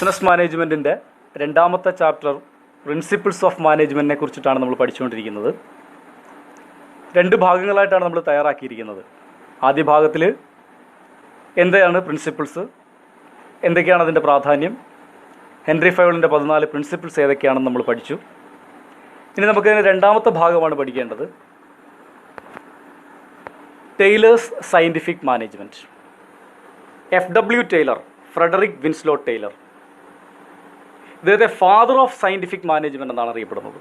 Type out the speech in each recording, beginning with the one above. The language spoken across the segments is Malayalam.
ബിസിനസ് മാനേജ്മെൻറ്റിൻ്റെ രണ്ടാമത്തെ ചാപ്റ്റർ പ്രിൻസിപ്പിൾസ് ഓഫ് മാനേജ്മെൻറ്റിനെ കുറിച്ചിട്ടാണ് നമ്മൾ പഠിച്ചുകൊണ്ടിരിക്കുന്നത്. രണ്ട് ഭാഗങ്ങളായിട്ടാണ് നമ്മൾ തയ്യാറാക്കിയിരിക്കുന്നത്. ആദ്യ ഭാഗത്തിൽ എന്താണ് പ്രിൻസിപ്പിൾസ്, എന്തൊക്കെയാണ് അതിൻ്റെ പ്രാധാന്യം, ഹെൻറി ഫയോളിൻ്റെ 14 പ്രിൻസിപ്പിൾസ് ഏതൊക്കെയാണെന്ന് നമ്മൾ പഠിച്ചു. ഇനി നമുക്ക് രണ്ടാമത്തെ ഭാഗമാണ് പഠിക്കേണ്ടത്, Taylor's scientific management. FW Taylor, Frederick Winslow Taylor, ഇദ്ദേഹത്തെ ഫാദർ ഓഫ് സയൻറ്റിഫിക് മാനേജ്മെൻറ്റ് എന്നാണ് അറിയപ്പെടുന്നത്.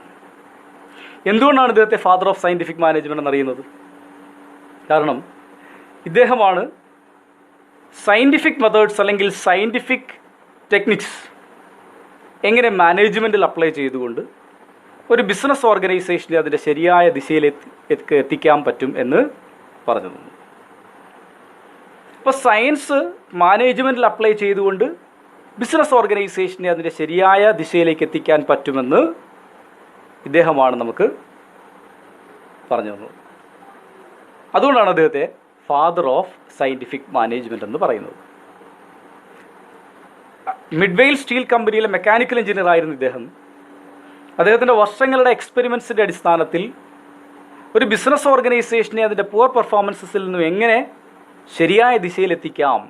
എന്തുകൊണ്ടാണ് ഇദ്ദേഹത്തെ ഫാദർ ഓഫ് സയൻറ്റിഫിക് മാനേജ്മെൻറ്റ് എന്നറിയുന്നത്? കാരണം ഇദ്ദേഹമാണ് സയൻറ്റിഫിക് മെത്തേഡ്സ് അല്ലെങ്കിൽ സയൻറ്റിഫിക് ടെക്നിക്സ് എങ്ങനെ മാനേജ്മെൻറ്റിൽ അപ്ലൈ ചെയ്തുകൊണ്ട് ഒരു ബിസിനസ് ഓർഗനൈസേഷനെ അതിൻ്റെ ശരിയായ ദിശയിൽ എത്തിക്കാൻ പറ്റും എന്ന് പറഞ്ഞു തന്നു. അപ്പോൾ സയൻസ് മാനേജ്മെൻറ്റിൽ അപ്ലൈ ചെയ്തുകൊണ്ട് ബിസിനസ് ഓർഗനൈസേഷനെ അതിൻ്റെ ശരിയായ ദിശയിലേക്ക് എത്തിക്കാൻ പറ്റുമെന്ന് ഇദ്ദേഹമാണ് നമുക്ക് പറഞ്ഞു തന്നത്. അതുകൊണ്ടാണ് അദ്ദേഹത്തെ ഫാദർ ഓഫ് സയൻറ്റിഫിക് മാനേജ്മെൻറ്റ് എന്ന് പറയുന്നത്. മിഡ്വെയിൽ സ്റ്റീൽ കമ്പനിയിലെ മെക്കാനിക്കൽ എഞ്ചിനീയർ ആയിരുന്നു ഇദ്ദേഹം. അദ്ദേഹത്തിൻ്റെ വർഷങ്ങളുടെ എക്സ്പെരിമെൻസിൻ്റെ അടിസ്ഥാനത്തിൽ ഒരു ബിസിനസ് ഓർഗനൈസേഷനെ അതിൻ്റെ പുവർ പെർഫോമൻസസിൽ നിന്നും എങ്ങനെ ശരിയായ ദിശയിലെത്തിക്കാം,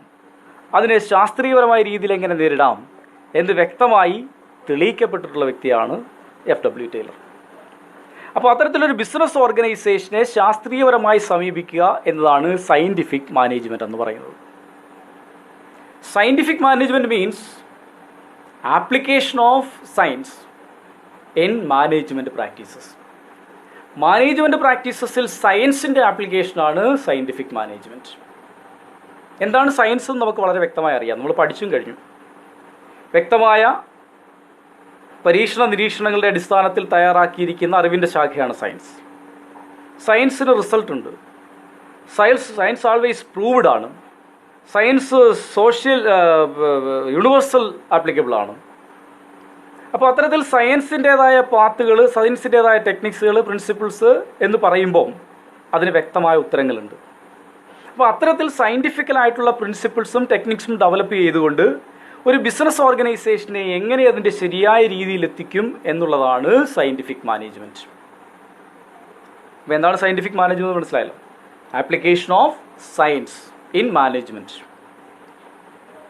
അതിനെ ശാസ്ത്രീയപരമായ രീതിയിൽ എങ്ങനെ നേരിടാം എന്ന് വ്യക്തമായി തെളിയിക്കപ്പെട്ടിട്ടുള്ള വ്യക്തിയാണ് FW ടൈലർ. അപ്പോൾ അത്തരത്തിലൊരു ബിസിനസ് ഓർഗനൈസേഷനെ ശാസ്ത്രീയപരമായി സമീപിക്കുക എന്നതാണ് സയൻറ്റിഫിക് മാനേജ്മെൻറ്റ് എന്ന് പറയുന്നത്. Scientific management means application of science in management practices. Management പ്രാക്ടീസസിൽ സയൻസിൻ്റെ ആപ്ലിക്കേഷനാണ് സയൻറ്റിഫിക് മാനേജ്മെൻറ്റ്. എന്താണ് സയൻസ് എന്ന് നമുക്ക് വളരെ വ്യക്തമായി അറിയാം, നമ്മൾ പഠിച്ചും കഴിഞ്ഞു. വ്യക്തമായ പരീക്ഷണ നിരീക്ഷണങ്ങളുടെ അടിസ്ഥാനത്തിൽ തയ്യാറാക്കിയിരിക്കുന്ന അറിവിൻ്റെ ശാഖയാണ് സയൻസ്. സയൻസിന് റിസൾട്ട് ഉണ്ട്. സയൻസ് ആൾവേസ് പ്രൂവ്ഡ് ആണ്. സയൻസ് യൂണിവേഴ്സൽ ആപ്ലിക്കബിൾ ആണ്. അപ്പോൾ അത്തരത്തിൽ സയൻസിൻ്റേതായ പാത്തുകൾ, സയൻസിൻ്റേതായ ടെക്നിക്സുകൾ, പ്രിൻസിപ്പിൾസ് എന്ന് പറയുമ്പോൾ അതിന് വ്യക്തമായ ഉത്തരങ്ങളുണ്ട്. അപ്പോൾ അത്തരത്തിൽ സയൻറ്റിഫിക്കലായിട്ടുള്ള പ്രിൻസിപ്പിൾസും ടെക്നിക്സും ഡെവലപ്പ് ചെയ്തുകൊണ്ട് ഒരു ബിസിനസ് ഓർഗനൈസേഷനെ എങ്ങനെ അതിൻ്റെ ശരിയായ രീതിയിൽ എത്തിക്കും എന്നുള്ളതാണ് സയൻറ്റിഫിക് മാനേജ്മെൻറ്റ്. അപ്പോൾ എന്താണ് സയൻറ്റിഫിക് മാനേജ്മെൻറ്റ് മനസ്സിലായല്ലോ? Application of science in management.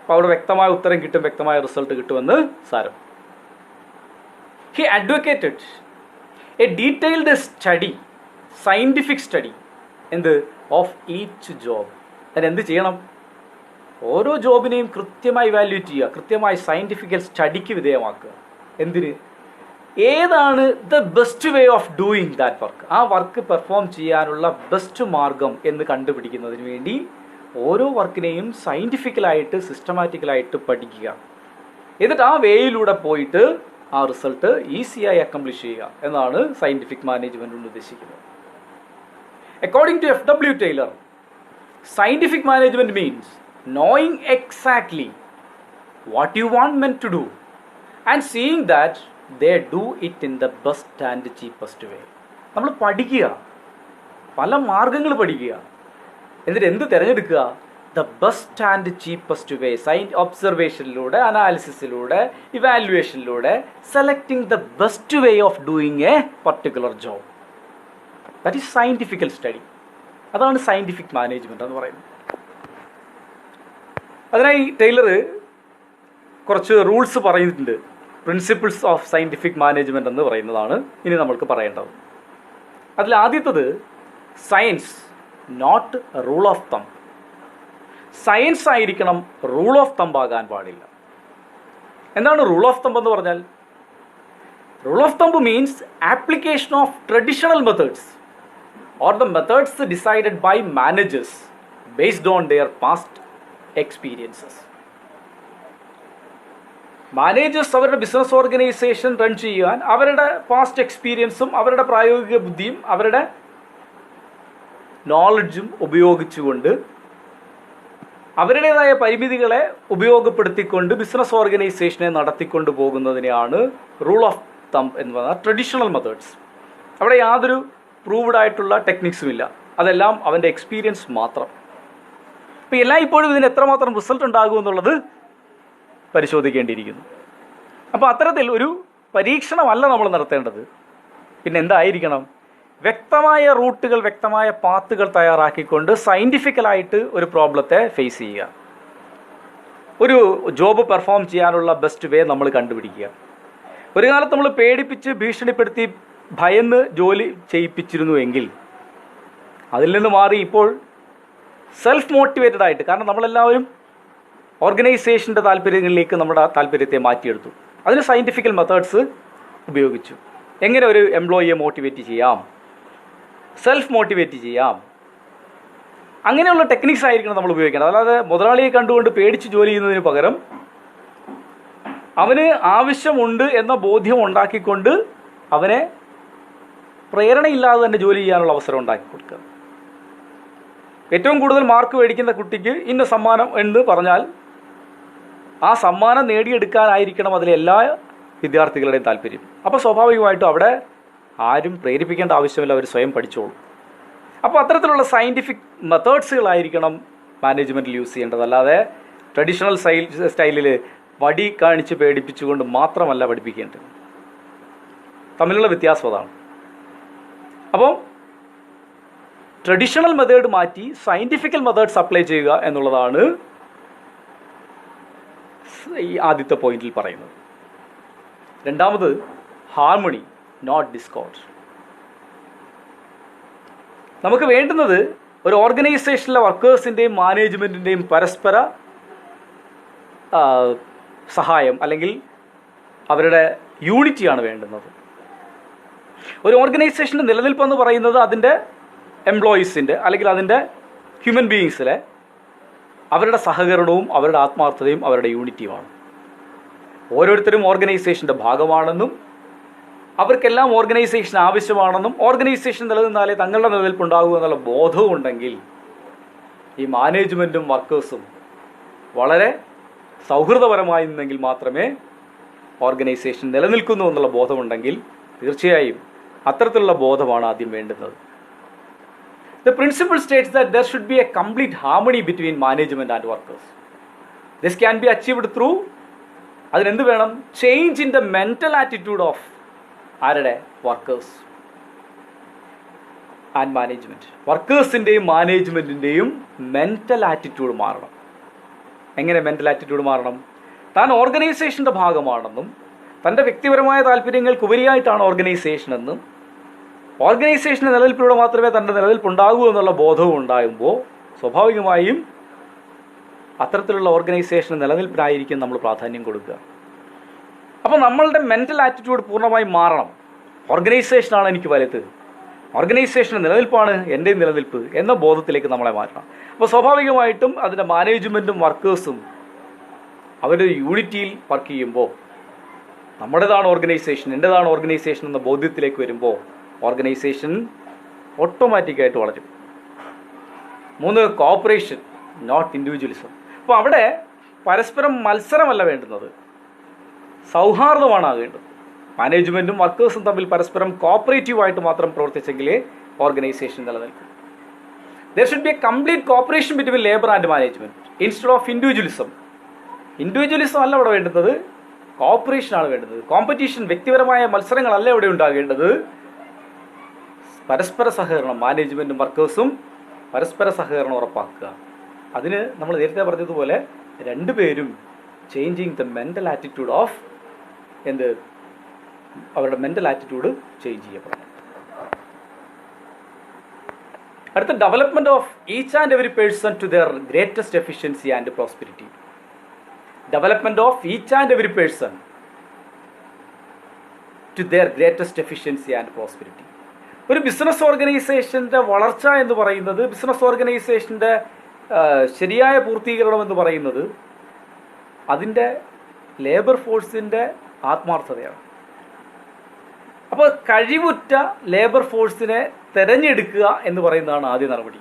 അപ്പോൾ അവിടെ വ്യക്തമായ ഉത്തരം കിട്ടും, വ്യക്തമായ റിസൾട്ട് കിട്ടുമെന്ന് സാരം. He advocated a detailed study, scientific study of each job. അതിന് എന്ത് ചെയ്യണം? ഓരോ ജോബിനെയും കൃത്യമായി വാല്യൂറ്റ് ചെയ്യുക, കൃത്യമായി സയൻറ്റിഫിക്കൽ സ്റ്റഡിക്ക് വിധേയമാക്കുക. എന്തിന്? ഏതാണ് the best way of doing that work, ആ വർക്ക് പെർഫോം ചെയ്യാനുള്ള ബെസ്റ്റ് മാർഗം എന്ന് കണ്ടുപിടിക്കുന്നതിന് വേണ്ടി ഓരോ വർക്കിനെയും സയൻറ്റിഫിക്കലായിട്ട് സിസ്റ്റമാറ്റിക്കലായിട്ട് പഠിക്കുക. എന്നിട്ട് ആ വേയിലൂടെ പോയിട്ട് ആ റിസൾട്ട് ഈസിയായി അക്കംപ്ലിഷ് ചെയ്യുക എന്നാണ് സയൻറ്റിഫിക് മാനേജ്മെൻറ്റ് കൊണ്ട് ഉദ്ദേശിക്കുന്നത്. According to FW Taylor, scientific management means knowing exactly what you want men to do and seeing that they do it in the best and cheapest way. നമ്മൾ പഠിക്കുക, പല മാർഗങ്ങൾ പഠിക്കുക, എന്നിട്ട് എന്ത് തിരഞ്ഞെടുക്കുക? The best and cheapest way. ഒബ്സർവേഷനിലൂടെ, അനാലിസിസിലൂടെ, ഇവാലുവേഷനിലൂടെ selecting the best way of doing a particular job. That is scientifical study. അതാണ് സയൻറ്റിഫിക് മാനേജ്മെൻറ്റ് എന്ന് പറയുന്നത്. അതിനായി ടൈലർ കുറച്ച് റൂൾസ് പറയുന്നുണ്ട്. പ്രിൻസിപ്പിൾസ് ഓഫ് സയൻറ്റിഫിക് മാനേജ്മെൻറ്റ് എന്ന് പറയുന്നതാണ് ഇനി നമ്മൾക്ക് പറയേണ്ടത്. അതിൽ ആദ്യത്തത് science not rule of thumb. Science ആയിരിക്കണം, റൂൾ ഓഫ് തമ്പ് ആകാൻ പാടില്ല. എന്താണ് റൂൾ ഓഫ് തമ്പ് എന്ന് പറഞ്ഞാൽ? Rule of thumb means application of traditional methods or the methods decided by managers based on their past experiences. Managers അവരുടെ ബിസിനസ് ഓർഗനൈസേഷൻ റൺ ചെയ്യാൻ അവരുടെ പാസ്റ്റ് എക്സ്പീരിയൻസും അവരുടെ പ്രായോഗിക ബുദ്ധിയും അവരുടെ നോളജും ഉപയോഗിച്ചുകൊണ്ട് അവരുടേതായ പരിമിതികളെ ഉപയോഗപ്പെടുത്തിക്കൊണ്ട് ബിസിനസ് ഓർഗനൈസേഷനെ നടത്തിക്കൊണ്ട് പോകുന്നതിനെയാണ് റൂൾ ഓഫ് തമ്പ് എന്ന് പറയുന്നത്. ട്രഡീഷണൽ മെത്തേഡ്സ്, അവിടെ യാതൊരു പ്രൂവ്ഡ് ആയിട്ടുള്ള ടെക്നിക്സും ഇല്ല, അതെല്ലാം അവൻ്റെ എക്സ്പീരിയൻസ് മാത്രം. അപ്പോൾ എല്ലായ്പ്പോഴും ഇതിന് എത്രമാത്രം റിസൾട്ട് ഉണ്ടാകുമെന്നുള്ളത് പരിശോധിക്കേണ്ടിയിരിക്കുന്നു. അപ്പോൾ അത്തരത്തിൽ ഒരു പരീക്ഷണമല്ല നമ്മൾ നടത്തേണ്ടത്. പിന്നെ എന്തായിരിക്കണം? വ്യക്തമായ റൂട്ടുകൾ, വ്യക്തമായ പാത്തുകൾ തയ്യാറാക്കിക്കൊണ്ട് സയൻറ്റിഫിക്കലായിട്ട് ഒരു പ്രോബ്ലത്തെ ഫേസ് ചെയ്യുക. ഒരു ജോബ് പെർഫോം ചെയ്യാനുള്ള ബെസ്റ്റ് വേ നമ്മൾ കണ്ടുപിടിക്കുക. ഒരു കാലത്ത് നമ്മൾ പേടിപ്പിച്ച് ഭീഷണിപ്പെടുത്തി ഭയന്ന് ജോലി ചെയ്യിപ്പിച്ചിരുന്നുവെങ്കിൽ അതിൽ നിന്ന് മാറി ഇപ്പോൾ സെൽഫ് മോട്ടിവേറ്റഡ് ആയിട്ട്, കാരണം നമ്മളെല്ലാവരും ഓർഗനൈസേഷൻ്റെ താല്പര്യങ്ങളിലേക്ക് നമ്മുടെ താല്പര്യത്തെ മാറ്റിയെടുത്തു. അതിന് സയൻറ്റിഫിക്കൽ മെത്തേഡ്സ് ഉപയോഗിച്ചു. എങ്ങനെ ഒരു എംപ്ലോയിയെ മോട്ടിവേറ്റ് ചെയ്യാം, സെൽഫ് മോട്ടിവേറ്റ് ചെയ്യാം, അങ്ങനെയുള്ള ടെക്നിക്സ് ആയിരിക്കണം നമ്മൾ ഉപയോഗിക്കേണ്ടത്. അല്ലാതെ മുതലാളിയെ കണ്ടുകൊണ്ട് പേടിച്ച് ജോലി ചെയ്യുന്നതിന് പകരം അവന് ആവശ്യമുണ്ട് എന്ന ബോധ്യം ഉണ്ടാക്കിക്കൊണ്ട് അവനെ പ്രേരണയില്ലാതെ തന്നെ ജോലി ചെയ്യാനുള്ള അവസരം ഉണ്ടാക്കി കൊടുക്കുക. ഏറ്റവും കൂടുതൽ മാർക്ക് മേടിക്കുന്ന കുട്ടിക്ക് ഇന്ന സമ്മാനം എന്ന് പറഞ്ഞാൽ ആ സമ്മാനം നേടിയെടുക്കാനായിരിക്കണം അതിലെ എല്ലാ വിദ്യാർത്ഥികളുടെയും താല്പര്യം. അപ്പോൾ സ്വാഭാവികമായിട്ടും അവിടെ ആരും പ്രേരിപ്പിക്കേണ്ട ആവശ്യമില്ല, അവർ സ്വയം പഠിച്ചോളും. അപ്പോൾ അത്തരത്തിലുള്ള സയൻറ്റിഫിക് മെത്തേഡ്സുകളായിരിക്കണം മാനേജ്മെൻറ്റിൽ യൂസ് ചെയ്യേണ്ടത്. അല്ലാതെ ട്രഡീഷണൽ സ്റ്റൈലിൽ വടി കാണിച്ച് പേടിപ്പിച്ചുകൊണ്ട് മാത്രമല്ല പഠിപ്പിക്കേണ്ടത്. തമ്മിലുള്ള വ്യത്യാസം അതാണ്. അപ്പോൾ ട്രഡീഷണൽ മെത്തേഡ് മാറ്റി സയൻറ്റിഫിക്കൽ മെത്തേഡ്സ് അപ്ലൈ ചെയ്യുക എന്നുള്ളതാണ് ഈ ആദ്യത്തെ പോയിന്റിൽ പറയുന്നത്. രണ്ടാമത്, ഹാർമണി നോട്ട് ഡിസ്കോർഡ്. നമുക്ക് വേണ്ടുന്നത് ഒരു ഓർഗനൈസേഷനിലെ വർക്കേഴ്സിൻ്റെയും മാനേജ്മെൻറ്റിൻ്റെയും പരസ്പര സഹായം അല്ലെങ്കിൽ അവരുടെ യൂണിറ്റിയാണ് വേണ്ടുന്നത്. ഒരു ഓർഗനൈസേഷൻ്റെ നിലനിൽപ്പെന്ന് പറയുന്നത് അതിൻ്റെ എംപ്ലോയീസിൻ്റെ അല്ലെങ്കിൽ അതിൻ്റെ ഹ്യൂമൻ ബീയിങ്സിലെ അവരുടെ സഹകരണവും അവരുടെ ആത്മാർത്ഥതയും അവരുടെ യൂണിറ്റിയുമാണ്. ഓരോരുത്തരും ഓർഗനൈസേഷൻ്റെ ഭാഗമാണെന്നും അവർക്കെല്ലാം ഓർഗനൈസേഷൻ ആവശ്യമാണെന്നും ഓർഗനൈസേഷൻ നിലനിന്നാലേ തങ്ങളുടെ നിലനിൽപ്പുണ്ടാകൂ എന്നുള്ള ബോധവും ഉണ്ടെങ്കിൽ ഈ മാനേജ്മെൻറ്റും വർക്കേഴ്സും വളരെ സൗഹൃദപരമായി നിന്നെങ്കിൽ മാത്രമേ ഓർഗനൈസേഷൻ നിലനിൽക്കുന്നു എന്നുള്ള ബോധമുണ്ടെങ്കിൽ തീർച്ചയായും അത്തരത്തിലുള്ള ബോധമാണ് ആദ്യം വേണ്ടുന്നത്. The principle states that there should be a complete harmony between management and workers. This can be achieved through അതിനെന്ത് വേണം? Change in the mental attitude of ആരുടെ? Workers and management. വർക്കേഴ്സിൻ്റെയും മാനേജ്മെൻറ്റിൻ്റെയും മെൻ്റൽ ആറ്റിറ്റ്യൂഡ് മാറണം. എങ്ങനെ മെൻ്റൽ ആറ്റിറ്റ്യൂഡ് മാറണം? താൻ ഓർഗനൈസേഷൻ്റെ ഭാഗമാണെന്നും തൻ്റെ വ്യക്തിപരമായ താല്പര്യങ്ങൾക്ക് ഉപരിയായിട്ടാണ് ഓർഗനൈസേഷൻ എന്നും ഓർഗനൈസേഷൻ്റെ നിലനിൽപ്പിലൂടെ മാത്രമേ തൻ്റെ നിലനിൽപ്പുണ്ടാകൂ എന്നുള്ള ബോധവും ഉണ്ടാകുമ്പോൾ സ്വാഭാവികമായും അത്തരത്തിലുള്ള ഓർഗനൈസേഷൻ നിലനിൽപ്പിനായിരിക്കും നമ്മൾ പ്രാധാന്യം കൊടുക്കുക. അപ്പോൾ നമ്മളുടെ മെൻ്റൽ ആറ്റിറ്റ്യൂഡ് പൂർണ്ണമായും മാറണം. ഓർഗനൈസേഷനാണ് എനിക്ക് വലുത്, ഓർഗനൈസേഷൻ്റെ നിലനിൽപ്പാണ് എൻ്റെ നിലനിൽപ്പ് എന്ന ബോധത്തിലേക്ക് നമ്മളെ മാറ്റണം. അപ്പോൾ സ്വാഭാവികമായിട്ടും അതിൻ്റെ മാനേജ്മെൻറ്റും വർക്കേഴ്സും അവരൊരു യൂണിറ്റിയിൽ വർക്ക് ചെയ്യുമ്പോൾ നമ്മുടേതാണ് ഓർഗനൈസേഷൻ, എൻ്റേതാണ് ഓർഗനൈസേഷൻ എന്ന ബോധ്യത്തിലേക്ക് വരുമ്പോൾ ഓർഗനൈസേഷൻ ഓട്ടോമാറ്റിക്കായിട്ട് വളരും. 3, കോപ്പറേഷൻ നോട്ട് ഇൻഡിവിജ്വലിസം. അപ്പോൾ അവിടെ പരസ്പരം മത്സരമല്ല വേണ്ടുന്നത്, സൗഹാർദ്ദമാണ് വേണ്ടത്. മാനേജ്മെൻറ്റും വർക്കേഴ്സും തമ്മിൽ പരസ്പരം കോപ്പറേറ്റീവായിട്ട് മാത്രം പ്രവർത്തിച്ചെങ്കിലേ ഓർഗനൈസേഷൻ നിലനിൽക്കും. There should be A complete corporation between labour and management instead of individualism. Individualism അല്ല ഇവിടെ വേണ്ടുന്നത്, കോപ്പറേഷനാണ് വേണ്ടത്. കോമ്പറ്റീഷൻ, വ്യക്തിപരമായ മത്സരങ്ങളല്ല ഇവിടെ ഉണ്ടാകേണ്ടത്. പരസ്പര സഹകരണം, മാനേജ്മെൻറ്റും വർക്കേഴ്സും പരസ്പര സഹകരണം ഉറപ്പാക്കുക. അതിന് നമ്മൾ നേരത്തെ പറഞ്ഞതുപോലെ രണ്ടുപേരും changing the mental attitude of അവരുടെ മെൻ്റൽ ആറ്റിറ്റ്യൂഡ് ചേഞ്ച് ചെയ്യപ്പെടണം. അടുത്ത, development of each and every person to their greatest efficiency and prosperity. Development of each and every person to their greatest efficiency and prosperity. ഒരു ബിസിനസ് ഓർഗനൈസേഷൻ്റെ വളർച്ച എന്ന് പറയുന്നത്, ബിസിനസ് ഓർഗനൈസേഷൻ്റെ ശരിയായ പൂർത്തീകരണം എന്ന് പറയുന്നത് അതിൻ്റെ ലേബർ ഫോഴ്സിൻ്റെ ആത്മാർത്ഥതയാണ്. അപ്പോൾ കഴിവുറ്റ ലേബർ ഫോഴ്സിനെ തിരഞ്ഞെടുക്കുക എന്ന് പറയുന്നതാണ് ആദ്യ നടപടി.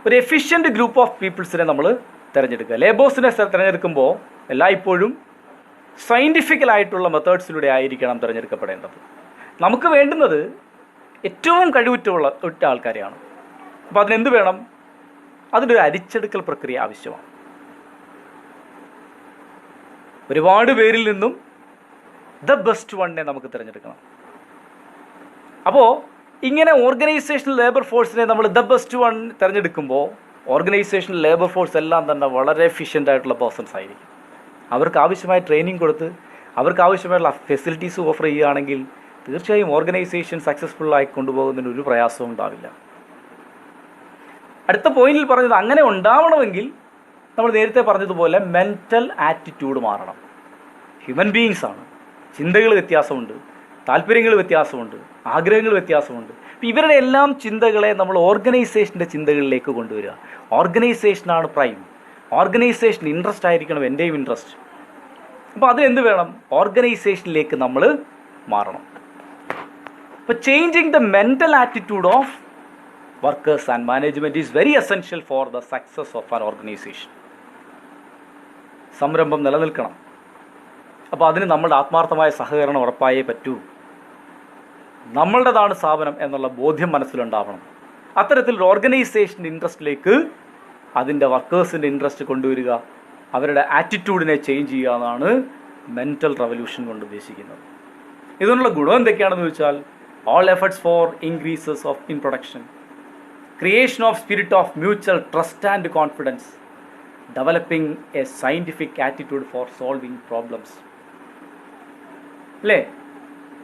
ഒരു എഫിഷ്യൻ്റ് ഗ്രൂപ്പ് ഓഫ് പീപ്പിൾസിനെ നമ്മൾ തിരഞ്ഞെടുക്കുക. ലേബേഴ്സിനെ തിരഞ്ഞെടുക്കുമ്പോൾ എല്ലായ്പ്പോഴും സയൻറ്റിഫിക്കലായിട്ടുള്ള മെത്തേഡ്സിലൂടെ ആയിരിക്കണം തിരഞ്ഞെടുക്കപ്പെടേണ്ടത്. നമുക്ക് വേണ്ടുന്നത് ഏറ്റവും കഴിവുറ്റ ആൾക്കാരെയാണ്. അപ്പോൾ അതിനെന്ത് വേണം? അതിൻ്റെ ഒരു അരിച്ചെടുക്കൽ പ്രക്രിയ ആവശ്യമാണ്. ഒരുപാട് പേരിൽ നിന്നും ദ ബെസ്റ്റ് വണ്ണിനെ നമുക്ക് തിരഞ്ഞെടുക്കണം. അപ്പോൾ ഇങ്ങനെ ഓർഗനൈസേഷണൽ ലേബർ ഫോഴ്സിനെ നമ്മൾ ദ ബെസ്റ്റ് വൺ തിരഞ്ഞെടുക്കുമ്പോൾ ഓർഗനൈസേഷണൽ ലേബർ ഫോഴ്സ് എല്ലാം തന്നെ വളരെ എഫിഷ്യൻ്റ് ആയിട്ടുള്ള പേഴ്സൺസ് ആയിരിക്കും. അവർക്ക് ആവശ്യമായ ട്രെയിനിങ് കൊടുത്ത് അവർക്ക് ആവശ്യമായിട്ടുള്ള ഫെസിലിറ്റീസ് ഓഫർ ചെയ്യുകയാണെങ്കിൽ തീർച്ചയായും ഓർഗനൈസേഷൻ സക്സസ്ഫുള്ളായി കൊണ്ടുപോകുന്നതിന് ഒരു പ്രയാസവും ഉണ്ടാവില്ല. അടുത്ത പോയിന്റിൽ പറഞ്ഞത് അങ്ങനെ ഉണ്ടാവണമെങ്കിൽ നമ്മൾ നേരത്തെ പറഞ്ഞതുപോലെ മെൻ്റൽ ആറ്റിറ്റ്യൂഡ് മാറണം. ഹ്യൂമൻ ബീയിങ്സ് ആണ്, ചിന്തകൾ വ്യത്യാസമുണ്ട്, താല്പര്യങ്ങൾ വ്യത്യാസമുണ്ട്, ആഗ്രഹങ്ങൾ വ്യത്യാസമുണ്ട്. അപ്പോൾ ഇവരുടെ എല്ലാം ചിന്തകളെ നമ്മൾ ഓർഗനൈസേഷൻ്റെ ചിന്തകളിലേക്ക് കൊണ്ടുവരിക. ഓർഗനൈസേഷനാണ് പ്രൈം, ഓർഗനൈസേഷൻ ഇൻട്രസ്റ്റ് ആയിരിക്കണം എൻ്റെയും ഇൻട്രസ്റ്റ്. അപ്പോൾ അതിനെന്ത് വേണം? ഓർഗനൈസേഷനിലേക്ക് നമ്മൾ മാറണം. അപ്പോൾ changing the mental attitude of workers and management is very essential for the success of an organisation. സംരംഭം നിലനിൽക്കണം. അപ്പോൾ അതിന് നമ്മളുടെ ആത്മാർത്ഥമായ സഹകരണം ഉറപ്പായേ പറ്റൂ. നമ്മളുടേതാണ് സ്ഥാപനം എന്നുള്ള ബോധ്യം മനസ്സിലുണ്ടാവണം. അത്തരത്തിലൊരു ഓർഗനൈസേഷൻ്റെ ഇൻട്രസ്റ്റിലേക്ക് അതിൻ്റെ വർക്കേഴ്സിൻ്റെ ഇൻട്രസ്റ്റ് കൊണ്ടുവരിക, അവരുടെ ആറ്റിറ്റ്യൂഡിനെ ചേഞ്ച് ചെയ്യുക എന്നാണ് മെൻ്റൽ റവല്യൂഷൻ കൊണ്ട് ഉദ്ദേശിക്കുന്നത്. ഇതിനുള്ള ഗുണം എന്തൊക്കെയാണെന്ന് ചോദിച്ചാൽ all efforts for increases of in production, creation of spirit of mutual trust and confidence, developing a scientific attitude for solving problems. അല്ലേ?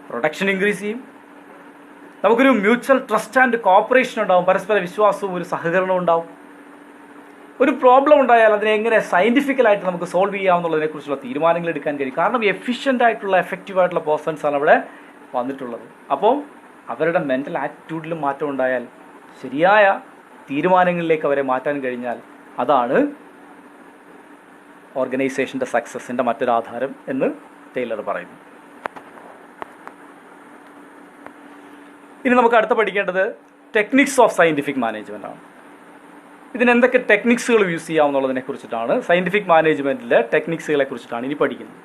പ്രൊഡക്ഷൻ ഇൻക്രീസ് ചെയ്യും, നമുക്കൊരു മ്യൂച്വൽ ട്രസ്റ്റ് ആൻഡ് കോപ്പറേഷൻ ഉണ്ടാവും, പരസ്പര വിശ്വാസവും ഒരു സഹകരണവും ഉണ്ടാവും. ഒരു പ്രോബ്ലം ഉണ്ടായാൽ അതിനെ എങ്ങനെ സയൻറ്റിഫിക്കലായിട്ട് നമുക്ക് സോൾവ് ചെയ്യാമെന്നുള്ളതിനെക്കുറിച്ചുള്ള തീരുമാനങ്ങൾ എടുക്കാൻ കഴിയും. കാരണം എഫിഷ്യൻ്റ് ആയിട്ടുള്ള എഫക്റ്റീവ് ആയിട്ടുള്ള പേഴ്സൺസാണ് അവിടെ വന്നിട്ടുള്ളത്. അപ്പോൾ അവരുടെ മെൻ്റൽ ആറ്റിറ്റ്യൂഡിലും മാറ്റം ഉണ്ടായാൽ, ശരിയായ തീരുമാനങ്ങളിലേക്ക് അവരെ മാറ്റാൻ കഴിഞ്ഞാൽ അതാണ് ഓർഗനൈസേഷൻ്റെ സക്സസിൻ്റെ മറ്റൊരാധാരം എന്ന് ടൈലർ പറയുന്നു. ഇനി നമുക്ക് അടുത്ത പഠിക്കേണ്ടത് ടെക്നിക്സ് ഓഫ് സയൻറ്റിഫിക് മാനേജ്മെൻ്റ് ആണ്. ഇതിനെന്തൊക്കെ ടെക്നിക്സുകൾ യൂസ് ചെയ്യാമെന്നുള്ളതിനെ കുറിച്ചിട്ടാണ്, സയൻറ്റിഫിക് മാനേജ്മെൻറ്റിലെ ടെക്നിക്സുകളെ കുറിച്ചിട്ടാണ് ഇനി പഠിക്കുന്നത്.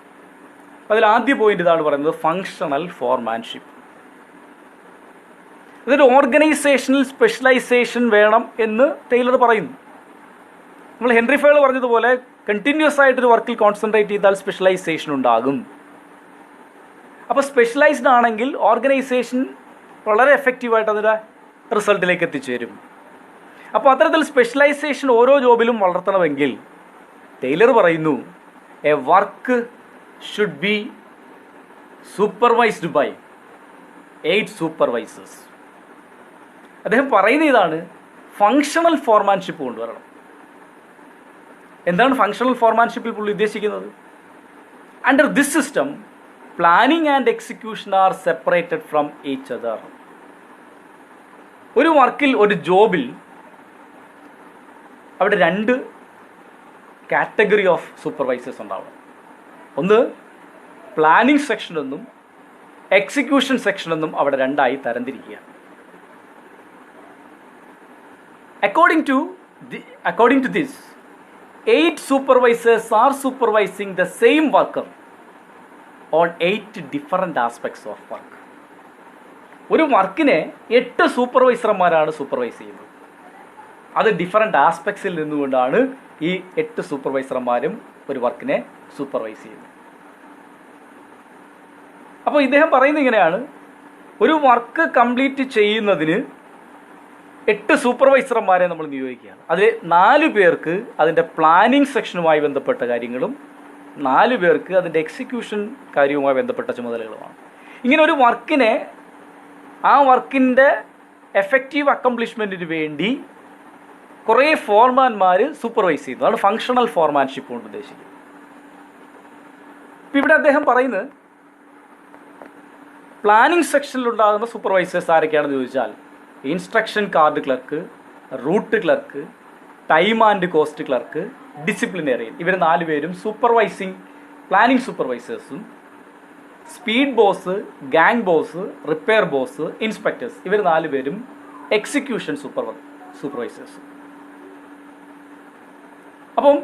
അതിൽ ആദ്യ പോയിന്റ് ഇതാണ് പറയുന്നത്, ഫങ്ഷണൽ ഫോർമാൻഷിപ്പ്. ഇതൊരു ഓർഗനൈസേഷനിൽ സ്പെഷ്യലൈസേഷൻ വേണം എന്ന് ടൈലർ പറയുന്നു. നമ്മൾ ഹെൻറി ഫയൽ പറഞ്ഞതുപോലെ കണ്ടിന്യൂസ് ആയിട്ടൊരു വർക്കിൽ കോൺസെൻട്രേറ്റ് ചെയ്താൽ സ്പെഷ്യലൈസേഷൻ ഉണ്ടാകും. അപ്പോൾ സ്പെഷ്യലൈസ്ഡ് ആണെങ്കിൽ ഓർഗനൈസേഷൻ വളരെ എഫക്റ്റീവായിട്ട് അതിൻ്റെ റിസൾട്ടിലേക്ക് എത്തിച്ചേരും. അപ്പോൾ അത്തരത്തിൽ സ്പെഷ്യലൈസേഷൻ ഓരോ ജോബിലും വളർത്തണമെങ്കിൽ ടൈലർ പറയുന്നു, A work should be supervised by 8 supervisors. അദ്ദേഹം പറയുന്ന ഇതാണ്, ഫങ്ഷണൽ ഫോർമാൻഷിപ്പ് കൊണ്ടുവരണം. എന്താണ് ഫങ്ഷണൽ ഫോർമാൻഷിപ്പിൽ പുള്ളി ഉദ്ദേശിക്കുന്നത്? Under this system planning and execution R separated from each other. ഒരു വർക്കിൽ, ഒരു ജോബിൽ അവിടെ 2 കാറ്റഗറി ഓഫ് സൂപ്പർവൈസേഴ്സ് ഉണ്ടാവണം. ഒന്ന് പ്ലാനിങ് സെക്ഷൻ എന്നും എക്സിക്യൂഷൻ സെക്ഷൻ എന്നും അവിടെ 2ആയി തരംതിരിക്കുക. According to this, 8 supervisors are supervising the same worker on 8 different aspects of work. ഒരു വർക്കിനെ 8 സൂപ്പർവൈസർമാരാണ് സൂപ്പർവൈസ് ചെയ്യുന്നത്. അത് ഡിഫറൻറ്റ് ആസ്പെക്ട്സിൽ നിന്നുകൊണ്ടാണ് ഈ 8 സൂപ്പർവൈസർമാരും ഒരു വർക്കിനെ സൂപ്പർവൈസ് ചെയ്യുന്നത്. അപ്പോൾ ഇദ്ദേഹം പറയുന്നത് ഇങ്ങനെയാണ്, ഒരു വർക്ക് കംപ്ലീറ്റ് ചെയ്യുന്നതിന് 8 സൂപ്പർവൈസർമാരെ നമ്മൾ നിയോഗിക്കുകയാണ്. അതിൽ 4 പേർക്ക് അതിൻ്റെ പ്ലാനിങ് സെക്ഷനുമായി ബന്ധപ്പെട്ട കാര്യങ്ങളും 4 പേർക്ക് അതിൻ്റെ എക്സിക്യൂഷൻ കാര്യവുമായി ബന്ധപ്പെട്ട ചുമതലകളുമാണ്. ഇങ്ങനെ ഒരു വർക്കിനെ, ആ വർക്കിൻ്റെ എഫക്റ്റീവ് അക്കംപ്ലിഷ്മെൻറ്റിന് വേണ്ടി കുറേ ഫോർമാൻമാർ സൂപ്പർവൈസ് ചെയ്യുന്നു. അതാണ് ഫങ്ഷണൽ ഫോർമാൻഷിപ്പ് കൊണ്ട് ഉദ്ദേശിക്കുന്നത്. ഇപ്പം ഇവിടെ അദ്ദേഹം പറയുന്നത്, പ്ലാനിങ് സെക്ഷനിലുണ്ടാകുന്ന സൂപ്പർവൈസേഴ്സ് ആരൊക്കെയാണെന്ന് ചോദിച്ചാൽ, instruction card clerk, route clerk, time and cost clerk, disciplinarian. ഇവർ 4 പേരും സൂപ്പർവൈസിങ് പ്ലാനിങ് സൂപ്പർവൈസേഴ്സും, speed boss, gang boss, repair boss, inspectors, ഇവർ 4 പേരും എക്സിക്യൂഷൻ സൂപ്പർവൈസേഴ്സും. അപ്പം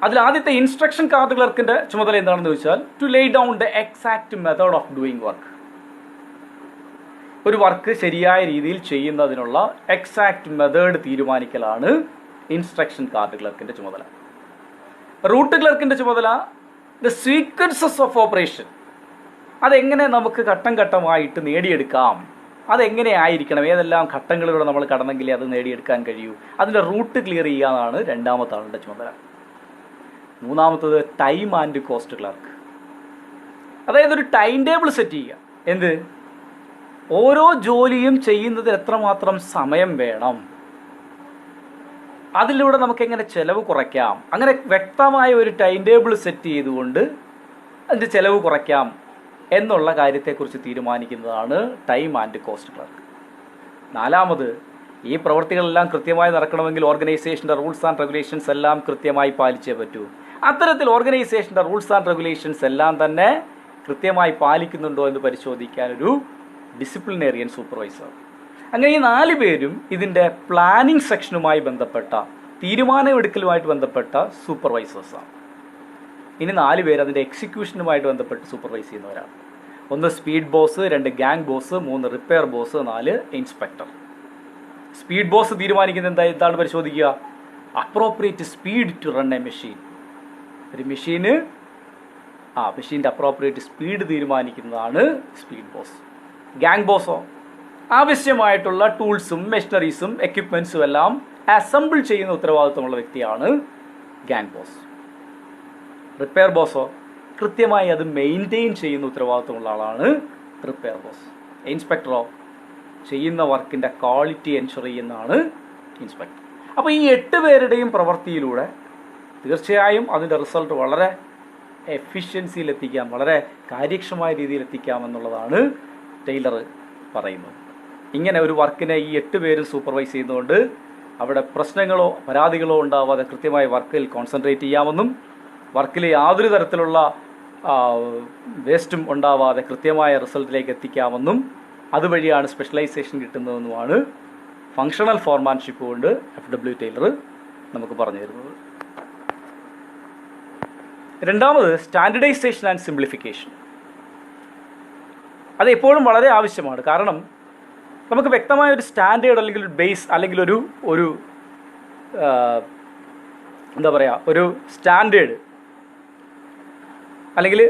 അതിൽ ആദ്യത്തെ ഇൻസ്ട്രക്ഷൻ കാർഡ് ക്ലർക്കിൻ്റെ ചുമതല എന്താണെന്ന് ചോദിച്ചാൽ, to lay down the exact method of doing work. ഒരു വർക്ക് ശരിയായ രീതിയിൽ ചെയ്യുന്നതിനുള്ള എക്സാക്ട് മെത്തേഡ് തീരുമാനിക്കലാണ് ഇൻസ്ട്രക്ഷൻ കാർഡ് ക്ലർക്കിൻ്റെ ചുമതല. റൂട്ട് ക്ലർക്കിൻ്റെ ചുമതല ദ സീക്വൻസസ് ഓഫ് ഓപ്പറേഷൻ, അതെങ്ങനെ നമുക്ക് ഘട്ടം ഘട്ടമായിട്ട് നേടിയെടുക്കാം, അതെങ്ങനെ ആയിരിക്കണം, ഏതെല്ലാം ഘട്ടങ്ങളിലൂടെ നമ്മൾ കടന്നെങ്കിലേ അത് നേടിയെടുക്കാൻ കഴിയൂ, അതിൻ്റെ റൂട്ട് ക്ലിയർ ചെയ്യുക എന്നാണ് രണ്ടാമത്തെ ആളുടെ ചുമതല. മൂന്നാമത്തത് ടൈം ആൻഡ് കോസ്റ്റ് ക്ലർക്ക്, അതായത് ഒരു ടൈം ടേബിൾ സെറ്റ് ചെയ്യുക. എന്ത്, ഓരോ ജോലിയും ചെയ്യുന്നതിന് എത്രമാത്രം സമയം വേണം, അതിലൂടെ നമുക്ക് എങ്ങനെ ചിലവ് കുറയ്ക്കാം, അങ്ങനെ വ്യക്തമായ ഒരു ടൈം ടേബിൾ സെറ്റ് ചെയ്തുകൊണ്ട് അതിൻ്റെ ചിലവ് കുറയ്ക്കാം എന്നുള്ള കാര്യത്തെക്കുറിച്ച് തീരുമാനിക്കുന്നതാണ് ടൈം ആൻഡ് കോസ്റ്റ് ക്ലർക്ക്. നാലാമത്, ഈ പ്രവൃത്തികളെല്ലാം കൃത്യമായി നടക്കണമെങ്കിൽ ഓർഗനൈസേഷൻ്റെ റൂൾസ് ആൻഡ് റെഗുലേഷൻസ് എല്ലാം കൃത്യമായി പാലിച്ചേ പറ്റൂ. അത്തരത്തിൽ ഓർഗനൈസേഷൻ്റെ റൂൾസ് ആൻഡ് റെഗുലേഷൻസ് എല്ലാം തന്നെ കൃത്യമായി പാലിക്കുന്നുണ്ടോ എന്ന് പരിശോധിക്കാൻ ഒരു ഡിസിപ്ലിനേറിയൻ സൂപ്പർവൈസർ. അങ്ങനെ ഈ 4 പേരും ഇതിൻ്റെ പ്ലാനിംഗ് സെക്ഷനുമായി ബന്ധപ്പെട്ട, തീരുമാനമെടുക്കലുമായിട്ട് ബന്ധപ്പെട്ട സൂപ്പർവൈസേഴ്സാണ്. ഇനി 4 പേര് അതിൻ്റെ എക്സിക്യൂഷനുമായിട്ട് ബന്ധപ്പെട്ട് സൂപ്പർവൈസ് ചെയ്യുന്നവരാണ്. 1 speed boss, 2 gang boss, 3 repair boss, 4 inspector. Speed boss തീരുമാനിക്കുന്നത് എന്താണ് പരിശോധിക്കുക, appropriate speed to run a machine. ഒരു മെഷീൻ്റെ അപ്രോപ്രിയേറ്റ് സ്പീഡ് തീരുമാനിക്കുന്നതാണ് സ്പീഡ് ബോസ്. ഗാങ് ബോസോ, ആവശ്യമായിട്ടുള്ള ടൂൾസും മെഷീനറീസും എക്യുപ്മെൻസും എല്ലാം അസംബിൾ ചെയ്യുന്ന ഉത്തരവാദിത്വമുള്ള വ്യക്തിയാണ് ഗാങ് ബോസ്. റിപ്പയർ ബോസോ, കൃത്യമായി അത് മെയിൻറ്റെയിൻ ചെയ്യുന്ന ഉത്തരവാദിത്വമുള്ള ആളാണ് റിപ്പയർ ബോസ്. ഇൻസ്പെക്ടറോ, ചെയ്യുന്ന വർക്കിൻ്റെ ക്വാളിറ്റി എൻഷുർ ചെയ്യുന്നതാണ് ഇൻസ്പെക്ടർ. അപ്പോൾ ഈ 8 പേരുടെയും പ്രവൃത്തിയിലൂടെ തീർച്ചയായും അതിൻ്റെ റിസൾട്ട് വളരെ എഫിഷ്യൻസിയിലെത്തിക്കാം, വളരെ കാര്യക്ഷമമായ രീതിയിൽ എത്തിക്കാമെന്നുള്ളതാണ് ടൈലർ പറയുന്നത്. ഇങ്ങനെ ഒരു വർക്കിനെ ഈ 8 പേരും സൂപ്പർവൈസ് ചെയ്യുന്നതുകൊണ്ട് അവിടെ പ്രശ്നങ്ങളോ പരാതികളോ ഉണ്ടാവാതെ കൃത്യമായി വർക്കിൽ കോൺസെൻട്രേറ്റ് ചെയ്യാമെന്നും വർക്കിൽ യാതൊരു തരത്തിലുള്ള വേസ്റ്റും ഉണ്ടാവാതെ കൃത്യമായ റിസൾട്ടിലേക്ക് എത്തിക്കാമെന്നും അതുവഴിയാണ് സ്പെഷ്യലൈസേഷൻ കിട്ടുന്നതെന്നുമാണ് ഫങ്ഷണൽ ഫോർമാൻഷിപ്പ് കൊണ്ട് FW ടൈലർ നമുക്ക് പറഞ്ഞു തരുന്നത്. രണ്ടാമത് സ്റ്റാൻഡർഡൈസേഷൻ ആൻഡ് സിംപ്ലിഫിക്കേഷൻ. അത് എപ്പോഴും വളരെ ആവശ്യമാണ്. കാരണം നമുക്ക് വ്യക്തമായ ഒരു സ്റ്റാൻഡേർഡ് അല്ലെങ്കിൽ ഒരു ബേസ് അല്ലെങ്കിൽ ഒരു എന്താ പറയുക, ഒരു സ്റ്റാൻഡേർഡ് അല്ലെങ്കിൽ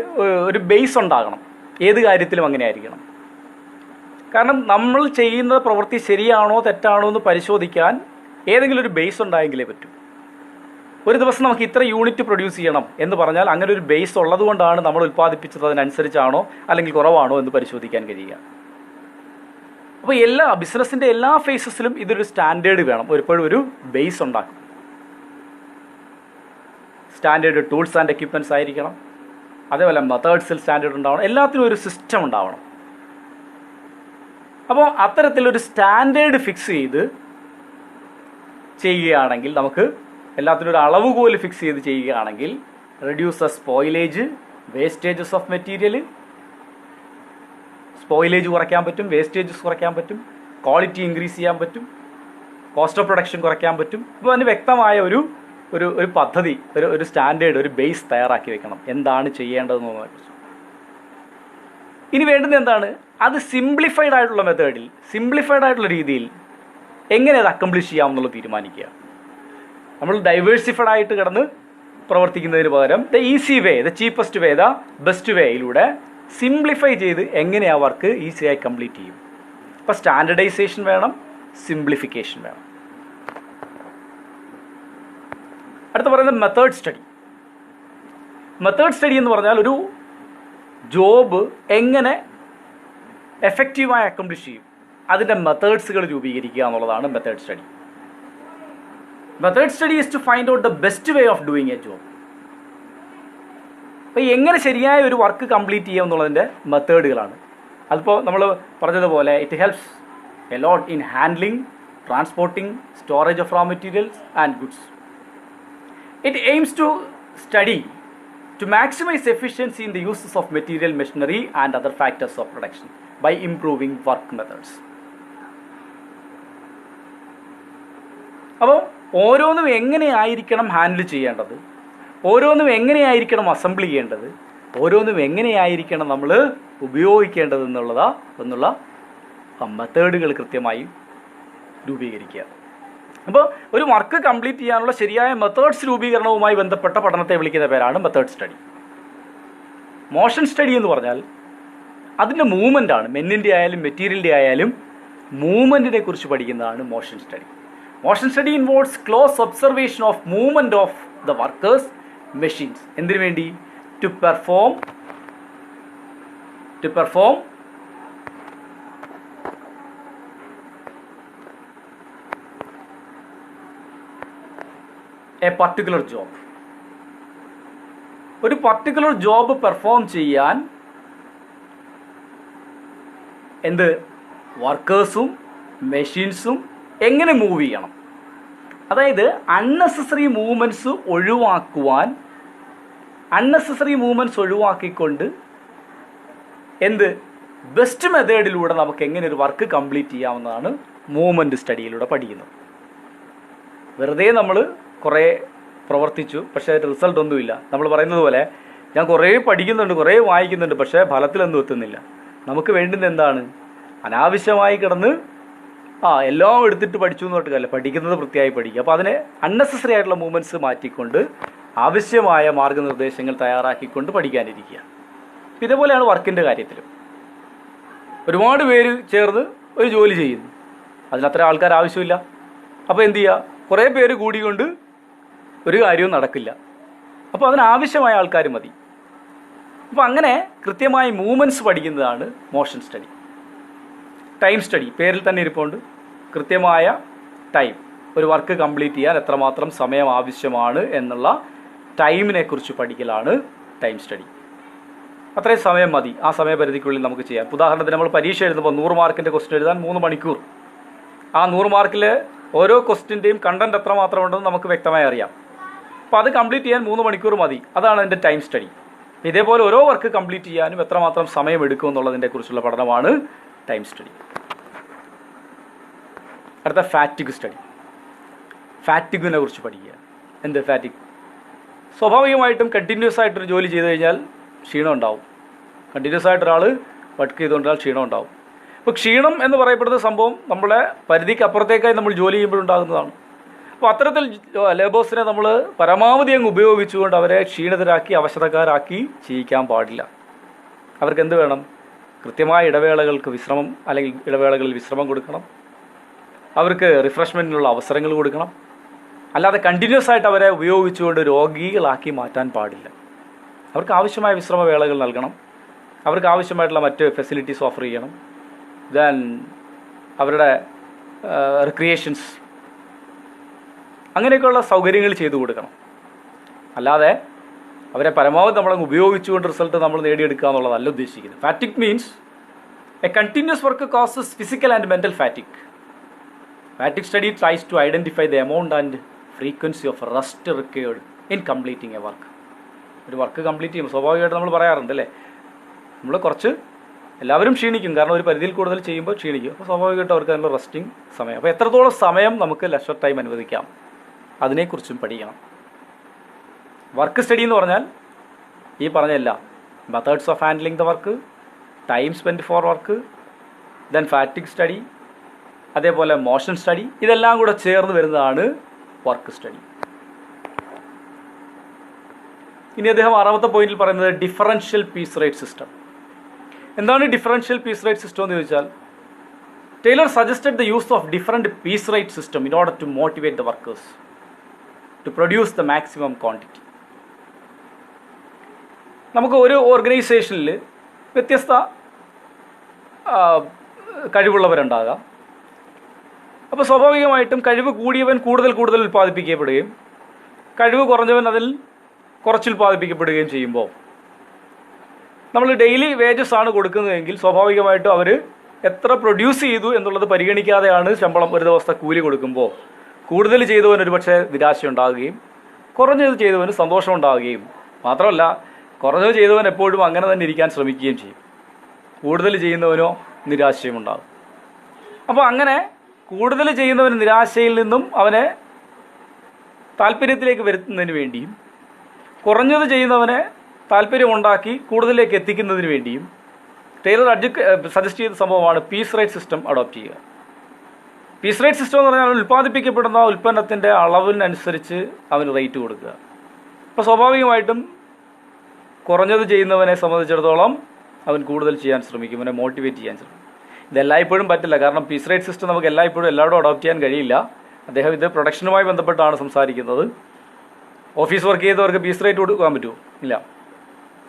ഒരു ബേസ് ഉണ്ടാകണം. ഏത് കാര്യത്തിലും അങ്ങനെ ആയിരിക്കണം. കാരണം നമ്മൾ ചെയ്യുന്ന പ്രവൃത്തി ശരിയാണോ തെറ്റാണോ എന്ന് പരിശോധിക്കാൻ ഏതെങ്കിലും ഒരു ബേസ് ഉണ്ടായെങ്കിലേ പറ്റൂ. ഒരു ദിവസം നമുക്ക് ഇത്ര യൂണിറ്റ് പ്രൊഡ്യൂസ് ചെയ്യണം എന്ന് പറഞ്ഞാൽ അങ്ങനെ ഒരു ബേസ് ഉള്ളതുകൊണ്ടാണ് നമ്മൾ ഉൽപ്പാദിപ്പിച്ചത് അതിനനുസരിച്ചാണോ അല്ലെങ്കിൽ കുറവാണോ എന്ന് പരിശോധിക്കാൻ കഴിയുക. അപ്പോൾ ബിസിനസ്സിൻ്റെ എല്ലാ ഫേസസിലും ഇതൊരു സ്റ്റാൻഡേർഡ് വേണം. എപ്പോഴും ഒരു ബേസ് ഉണ്ടാക്കും. സ്റ്റാൻഡേർഡ് ടൂൾസ് ആൻഡ് എക്യുപ്മെൻറ്റ്സ് ആയിരിക്കണം. അതേപോലെ മെത്തേഡ്സിൽ സ്റ്റാൻഡേർഡ് ഉണ്ടാവണം. എല്ലാത്തിനും ഒരു സിസ്റ്റം ഉണ്ടാവണം. അപ്പോൾ അത്തരത്തിലൊരു സ്റ്റാൻഡേർഡ് ഫിക്സ് ചെയ്ത് ചെയ്യുകയാണെങ്കിൽ, നമുക്ക് എല്ലാത്തിനും ഒരു അളവുകോല് ഫിക്സ് ചെയ്ത് ചെയ്യുകയാണെങ്കിൽ reduce spoilage, wastages of material, spoilage കുറയ്ക്കാൻ പറ്റും, വേസ്റ്റേജസ് കുറയ്ക്കാൻ പറ്റും, ക്വാളിറ്റി ഇൻക്രീസ് ചെയ്യാൻ പറ്റും, കോസ്റ്റ് ഓഫ് പ്രൊഡക്ഷൻ കുറയ്ക്കാൻ പറ്റും. അപ്പോൾ അതിന് വ്യക്തമായ ഒരു പദ്ധതി, ഒരു സ്റ്റാൻഡേർഡ്, ഒരു ബേസ് തയ്യാറാക്കി വെക്കണം എന്താണ് ചെയ്യേണ്ടതെന്നതിനെക്കുറിച്ച്. ഇനി വേണ്ടുന്നത് എന്താണ്, അത് സിംപ്ലിഫൈഡ് ആയിട്ടുള്ള മെത്തേഡിൽ, സിംപ്ലിഫൈഡ് ആയിട്ടുള്ള രീതിയിൽ എങ്ങനെ അത് അക്കംപ്ലിഷ് ചെയ്യാമെന്നുള്ളത് തീരുമാനിക്കുക. നമ്മൾ ഡൈവേഴ്സിഫൈഡ് ആയിട്ട് കിടന്ന് പ്രവർത്തിക്കുന്നതിന് പകരം the easy way, the cheapest way, the best വേയിലൂടെ സിംപ്ലിഫൈ ചെയ്ത് എങ്ങനെ ആ വർക്ക് ഈസിയായി കംപ്ലീറ്റ് ചെയ്യും. അപ്പോൾ സ്റ്റാൻഡർഡൈസേഷൻ വേണം, സിംപ്ലിഫിക്കേഷൻ വേണം. അടുത്ത പറയുന്നത് മെത്തേഡ് സ്റ്റഡി. മെത്തേഡ് സ്റ്റഡി എന്ന് പറഞ്ഞാൽ ഒരു ജോബ് എങ്ങനെ എഫക്റ്റീവായി അക്കംപ്ലിഷ് ചെയ്യും അതിൻ്റെ മെത്തേഡ്സുകൾ രൂപീകരിക്കുക എന്നുള്ളതാണ് method study. Method study is to find out the best way of doing a job. അപ്പോൾ എങ്ങനെ ശരിയായ ഒരു വർക്ക് കംപ്ലീറ്റ് ചെയ്യുക എന്നുള്ളതിൻ്റെ മെത്തേഡുകളാണ്. അതിപ്പോൾ നമ്മൾ പറഞ്ഞതുപോലെ it helps a lot in handling, transporting, storage of raw materials and goods. It aims to study to maximize efficiency in the uses of material, machinery and other factors of production by improving work methods. അപ്പോൾ ഓരോന്നും എങ്ങനെയായിരിക്കണം ഹാൻഡിൽ ചെയ്യേണ്ടത്, ഓരോന്നും എങ്ങനെയായിരിക്കണം അസംബിൾ ചെയ്യേണ്ടത്, ഓരോന്നും എങ്ങനെയായിരിക്കണം നമ്മൾ ഉപയോഗിക്കേണ്ടത് എന്നുള്ള മെത്തേഡുകൾ കൃത്യമായി രൂപീകരിക്കുക. അപ്പോൾ ഒരു വർക്ക് കംപ്ലീറ്റ് ചെയ്യാനുള്ള ശരിയായ മെത്തേഡ്സ് രൂപീകരണവുമായി ബന്ധപ്പെട്ട പഠനത്തെ വിളിക്കുന്ന പേരാണ് മെത്തേഡ് സ്റ്റഡി. മോഷൻ സ്റ്റഡി എന്ന് പറഞ്ഞാൽ അതിൻ്റെ മൂവ്മെൻ്റാണ്. മെന്നിൻ്റെ ആയാലും മെറ്റീരിയലിൻ്റെ ആയാലും മൂവ്മെൻറ്റിനെ കുറിച്ച് പഠിക്കുന്നതാണ് motion study. Motion study involves close observation of movement of the workers machines. എന്തിനു വേണ്ടി? To perform a particular job. ഒരു പർട്ടിക്കുലർ ജോബ് പെർഫോം ചെയ്യാൻ എന്ത് വർക്കേഴ്സും മെഷീൻസും എങ്ങനെ മൂവ് ചെയ്യണം, അതായത് അൺനെസസറി മൂവ്മെൻറ്റ്സ് ഒഴിവാക്കിക്കൊണ്ട് എന്ത് ബെസ്റ്റ് മെത്തേഡിലൂടെ നമുക്ക് എങ്ങനെ ഒരു വർക്ക് കംപ്ലീറ്റ് ചെയ്യാവുന്നതാണ് മൂവ്മെൻറ്റ് സ്റ്റഡിയിലൂടെ പഠിക്കുന്നത്. വെറുതെ നമ്മൾ കുറേ പ്രവർത്തിച്ചു, പക്ഷേ റിസൾട്ട് ഒന്നുമില്ല. നമ്മൾ പറയുന്നത് പോലെ ഞാൻ കുറേ പഠിക്കുന്നുണ്ട്, കുറേ വായിക്കുന്നുണ്ട്, പക്ഷേ ഫലത്തിലൊന്നും എത്തുന്നില്ല. നമുക്ക് വേണ്ടുന്നത് എന്താണ്? അനാവശ്യമായി കിടന്ന് എല്ലാം എടുത്തിട്ട് പഠിച്ചു എന്ന് പറഞ്ഞിട്ടല്ല, പഠിക്കുന്നത് വൃത്തിയായി പഠിക്കുക. അപ്പോൾ അതിനെ അൺനെസസറി ആയിട്ടുള്ള മൂവ്മെൻറ്റ്സ് മാറ്റിക്കൊണ്ട് ആവശ്യമായ മാർഗ്ഗനിർദ്ദേശങ്ങൾ തയ്യാറാക്കിക്കൊണ്ട് പഠിക്കാനിരിക്കുക. ഇതേപോലെയാണ് വർക്കിൻ്റെ കാര്യത്തിലും. ഒരുപാട് പേര് ചേർന്ന് ഒരു ജോലി ചെയ്യുന്നു, അതിനത്ര ആൾക്കാർ ആവശ്യമില്ല. അപ്പോൾ എന്തു ചെയ്യുക? കുറേ പേര് കൂടിക്കൊണ്ട് ഒരു കാര്യവും നടക്കില്ല. അപ്പോൾ അതിനാവശ്യമായ ആൾക്കാർ മതി. അപ്പോൾ അങ്ങനെ കൃത്യമായി മൂവ്മെൻറ്റ്സ് പഠിക്കുന്നതാണ് മോഷൻ സ്റ്റഡി. ടൈം സ്റ്റഡി പേരിൽ തന്നെ ഇരിപ്പുണ്ട്. കൃത്യമായ ടൈം, ഒരു വർക്ക് കംപ്ലീറ്റ് ചെയ്യാൻ എത്രമാത്രം സമയം ആവശ്യമാണ് എന്നുള്ള ടൈമിനെ കുറിച്ച് പഠിക്കലാണ് ടൈം സ്റ്റഡി. അത്രയും സമയം മതി, ആ സമയപരിധിക്കുള്ളിൽ നമുക്ക് ചെയ്യാം. ഉദാഹരണത്തിന് നമ്മൾ പരീക്ഷ എഴുതുമ്പോൾ 100 മാർക്കിൻ്റെ ക്വസ്റ്റ്യൻ എഴുതാൻ 3 മണിക്കൂർ. ആ 100 മാർക്കിൽ ഓരോ ക്വസ്റ്റ്യൻ്റെയും കണ്ടൻറ്റ് എത്രമാത്രം ഉണ്ടെന്ന് നമുക്ക് വ്യക്തമായി അറിയാം. അപ്പോൾ അത് കംപ്ലീറ്റ് ചെയ്യാൻ 3 മണിക്കൂർ മതി. അതാണ് എൻ്റെ ടൈം സ്റ്റഡി. ഇതേപോലെ ഓരോ വർക്ക് കംപ്ലീറ്റ് ചെയ്യാനും എത്രമാത്രം സമയം എടുക്കും എന്നുള്ളതിനെ കുറിച്ചുള്ള പഠനമാണ് ടൈം സ്റ്റഡി. അടുത്ത ഫാറ്റിഗ് സ്റ്റഡി. ഫാറ്റിഗിനെ കുറിച്ച് പഠിക്കുക. എന്ത് ഫാറ്റിഗ്? സ്വാഭാവികമായിട്ടും കണ്ടിന്യൂസ് ആയിട്ടൊരു ജോലി ചെയ്ത് കഴിഞ്ഞാൽ ക്ഷീണം ഉണ്ടാവും. കണ്ടിന്യൂസ് ആയിട്ട് ഒരാൾ വർക്ക് ചെയ്തുകൊണ്ടാൽ ക്ഷീണം ഉണ്ടാവും. അപ്പോൾ ക്ഷീണം എന്ന് പറയപ്പെടുന്ന സംഭവം നമ്മളെ പരിധിക്ക് അപ്പുറത്തേക്കായി നമ്മൾ ജോലി ചെയ്യുമ്പോഴുണ്ടാകുന്നതാണ്. അപ്പോൾ അത്തരത്തിൽ ലേബേഴ്സിനെ നമ്മൾ പരമാവധി അങ്ങ് ഉപയോഗിച്ചുകൊണ്ട് അവരെ ക്ഷീണിതരാക്കി അവശതക്കാരാക്കി ചെയ്യിക്കാൻ പാടില്ല. അവർക്ക് എന്ത് വേണം? കൃത്യമായ ഇടവേളകൾക്ക് വിശ്രമം, അല്ലെങ്കിൽ ഇടവേളകളിൽ വിശ്രമം കൊടുക്കണം. അവർക്ക് റിഫ്രഷ്മെൻറ്റിനുള്ള അവസരങ്ങൾ കൊടുക്കണം. അല്ലാതെ കണ്ടിന്യൂസ് ആയിട്ട് അവരെ ഉപയോഗിച്ചുകൊണ്ട് രോഗികളാക്കി മാറ്റാൻ പാടില്ല. അവർക്ക് ആവശ്യമായ വിശ്രമവേളകൾ നൽകണം. അവർക്ക് ആവശ്യമായിട്ടുള്ള മറ്റ് ഫെസിലിറ്റീസ് ഓഫർ ചെയ്യണം. ദെൻ അവരുടെ റിക്രിയേഷൻസ്, അങ്ങനെയൊക്കെയുള്ള സൗകര്യങ്ങൾ ചെയ്തു കൊടുക്കണം. അല്ലാതെ അവരെ പരമാവധി നമ്മളങ്ങ് ഉപയോഗിച്ചുകൊണ്ട് റിസൾട്ട് നമ്മൾ നേടിയെടുക്കുക എന്നുള്ളതല്ല ഉദ്ദേശിക്കുന്നത്. Fatigue means a continuous work causes physical and mental fatigue. Fatigue study tries to identify the amount and frequency of rest required in completing a work. ഒരു വർക്ക് കംപ്ലീറ്റ് ചെയ്യുമ്പോൾ സ്വാഭാവികമായിട്ട് നമ്മൾ പറയാറുണ്ട് അല്ലേ, നമ്മൾ കുറച്ച് എല്ലാവരും ക്ഷീണിക്കും. കാരണം ഒരു പരിധിയിൽ കൂടുതൽ ചെയ്യുമ്പോൾ ക്ഷീണിക്കും. അപ്പോൾ സ്വാഭാവികമായിട്ട് അവർക്ക് അതിനുള്ള റെസ്റ്റിംഗ് സമയം. അപ്പോൾ എത്രത്തോളം സമയം നമുക്ക് ലെഷർ ടൈം അനുവദിക്കാം, അതിനെക്കുറിച്ചും പഠിക്കണം. വർക്ക് സ്റ്റഡി എന്ന് പറഞ്ഞാൽ ഈ പറഞ്ഞല്ല, methods of handling the work, time spend four work, then ഫാറ്റിക് study, അതേപോലെ മോഷൻ സ്റ്റഡി, ഇതെല്ലാം കൂടെ ചേർന്ന് വരുന്നതാണ് വർക്ക് സ്റ്റഡി. ഇനി അദ്ദേഹം 6ാമത്തെ പോയിന്റിൽ പറയുന്നത് ഡിഫറൻഷ്യൽ പീസ് റേറ്റ് സിസ്റ്റം. എന്താണ് ഡിഫറൻഷ്യൽ പീസ് റേറ്റ് സിസ്റ്റം എന്ന് ചോദിച്ചാൽ, Taylor suggested the use of different piece rate system in order to motivate the workers to produce the maximum quantity. നമുക്ക് ഒരു ഓർഗനൈസേഷനിൽ വ്യത്യസ്ത കഴിവുള്ളവരുണ്ടാകാം. അപ്പോൾ സ്വാഭാവികമായിട്ടും കഴിവ് കൂടിയവൻ കൂടുതൽ ഉൽപ്പാദിപ്പിക്കപ്പെടുകയും കഴിവ് കുറഞ്ഞവൻ അതിൽ കുറച്ച് ഉൽപ്പാദിപ്പിക്കപ്പെടുകയും ചെയ്യുമ്പോൾ നമ്മൾ ഡെയിലി വേജസ് ആണ് കൊടുക്കുന്നതെങ്കിൽ സ്വാഭാവികമായിട്ടും അവർ എത്ര പ്രൊഡ്യൂസ് ചെയ്തു എന്നുള്ളത് പരിഗണിക്കാതെയാണ് ശമ്പളം ഒരു ദിവസത്തെ കൂലി കൊടുക്കുമ്പോൾ കൂടുതൽ ചെയ്തവൻ ഒരുപക്ഷെ നിരാശയുണ്ടാകുകയും കുറഞ്ഞത് ചെയ്തവന് സന്തോഷമുണ്ടാകുകയും മാത്രമല്ല കുറഞ്ഞത് ചെയ്തവൻ എപ്പോഴും അങ്ങനെ തന്നെ ഇരിക്കാൻ ശ്രമിക്കുകയും ചെയ്യും. കൂടുതൽ ചെയ്യുന്നവനോ നിരാശയും ഉണ്ടാകും. അപ്പോൾ അങ്ങനെ കൂടുതൽ ചെയ്യുന്നവന് നിരാശയിൽ നിന്നും അവനെ താല്പര്യത്തിലേക്ക് വരുത്തുന്നതിന് വേണ്ടിയും കുറഞ്ഞത് ചെയ്യുന്നവനെ താല്പര്യമുണ്ടാക്കി കൂടുതലേക്ക് എത്തിക്കുന്നതിന് വേണ്ടിയും ടൈലർ സജസ്റ്റ് ചെയ്ത സംഭവമാണ് പീസ് റേറ്റ് സിസ്റ്റം അഡോപ്റ്റ് ചെയ്യുക. പീസ് റേറ്റ് സിസ്റ്റം എന്ന് പറഞ്ഞാൽ ഉൽപ്പാദിപ്പിക്കപ്പെടുന്ന ഉൽപ്പന്നത്തിൻ്റെ അളവിനനുസരിച്ച് അവന് റേറ്റ് കൊടുക്കുക. അപ്പോൾ സ്വാഭാവികമായിട്ടും കുറഞ്ഞത് ചെയ്യുന്നവനെ സംബന്ധിച്ചിടത്തോളം അവൻ കൂടുതൽ ചെയ്യാൻ ശ്രമിക്കും, അവനെ മോട്ടിവേറ്റ് ചെയ്യാൻ ശ്രമിക്കും. ഇതെല്ലായ്പ്പോഴും പറ്റില്ല, കാരണം പീസ് റേറ്റ് സിസ്റ്റം നമുക്ക് എല്ലായ്പ്പോഴും എല്ലാവരും അഡോപ്റ്റ് ചെയ്യാൻ കഴിയില്ല. അദ്ദേഹം ഇത് പ്രൊഡക്ഷനുമായി ബന്ധപ്പെട്ടാണ് സംസാരിക്കുന്നത്. ഓഫീസ് വർക്ക് ചെയ്തവർക്ക് പീസ് റേറ്റ് കൊടുക്കാൻ പറ്റുമോ? ഇല്ല.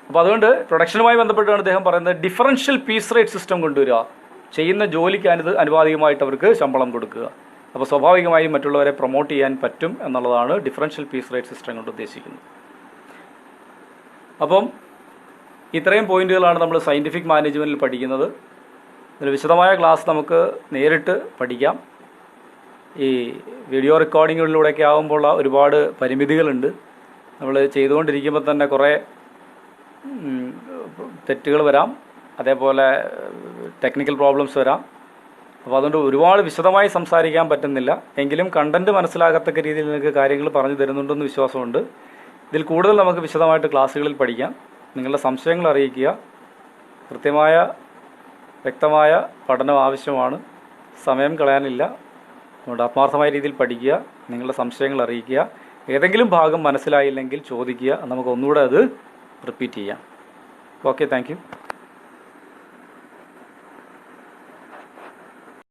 അപ്പോൾ അതുകൊണ്ട് പ്രൊഡക്ഷനുമായി ബന്ധപ്പെട്ടാണ് അദ്ദേഹം പറയുന്നത് ഡിഫറൻഷ്യൽ പീസ് റേറ്റ് സിസ്റ്റം കൊണ്ടുവരിക, ചെയ്യുന്ന ജോലിക്ക് അനുപാതികമായിട്ട് അവർക്ക് ശമ്പളം കൊടുക്കുക. അപ്പോൾ സ്വാഭാവികമായും മറ്റുള്ളവരെ പ്രൊമോട്ട് ചെയ്യാൻ പറ്റും എന്നുള്ളതാണ് ഡിഫറൻഷ്യൽ പീസ് റേറ്റ് സിസ്റ്റം കൊണ്ട് ഉദ്ദേശിക്കുന്നത്. അപ്പം ഇത്രയും പോയിന്റുകളാണ് നമ്മൾ സയൻറ്റിഫിക് മാനേജ്മെൻറ്റിൽ പഠിക്കുന്നത്. ഇതിൽ വിശദമായ ക്ലാസ് നമുക്ക് നേരിട്ട് പഠിക്കാം. ഈ വീഡിയോ റെക്കോർഡിങ്ങുകളിലൂടെയൊക്കെ ആകുമ്പോൾ ഒരുപാട് പരിമിതികളുണ്ട്. നമ്മൾ ചെയ്തുകൊണ്ടിരിക്കുമ്പോൾ തന്നെ കുറേ തെറ്റുകൾ വരാം, അതേപോലെ ടെക്നിക്കൽ പ്രോബ്ലംസ് വരാം. അപ്പോൾ അതുകൊണ്ട് ഒരുപാട് വിശദമായി സംസാരിക്കാൻ പറ്റുന്നില്ല. എങ്കിലും കണ്ടൻറ്റ് മനസ്സിലാകത്തക്ക രീതിയിൽ നിങ്ങൾക്ക് കാര്യങ്ങൾ പറഞ്ഞു തരുന്നുണ്ടെന്ന് വിശ്വാസമുണ്ട്. ഇതിൽ കൂടുതൽ നമുക്ക് വിശദമായിട്ട് ക്ലാസ്സുകളിൽ പഠിക്കാം. നിങ്ങളുടെ സംശയങ്ങൾ അറിയിക്കുക. കൃത്യമായ വ്യക്തമായ പഠനം ആവശ്യമാണ്, സമയം കളയാനില്ല. അതുകൊണ്ട് ആത്മാർത്ഥമായ രീതിയിൽ പഠിക്കുക, നിങ്ങളുടെ സംശയങ്ങൾ അറിയിക്കുക. ഏതെങ്കിലും ഭാഗം മനസ്സിലായില്ലെങ്കിൽ ചോദിക്കുക, നമുക്ക് ഒന്നുകൂടെ അത് റിപ്പീറ്റ് ചെയ്യാം. Okay, thank you.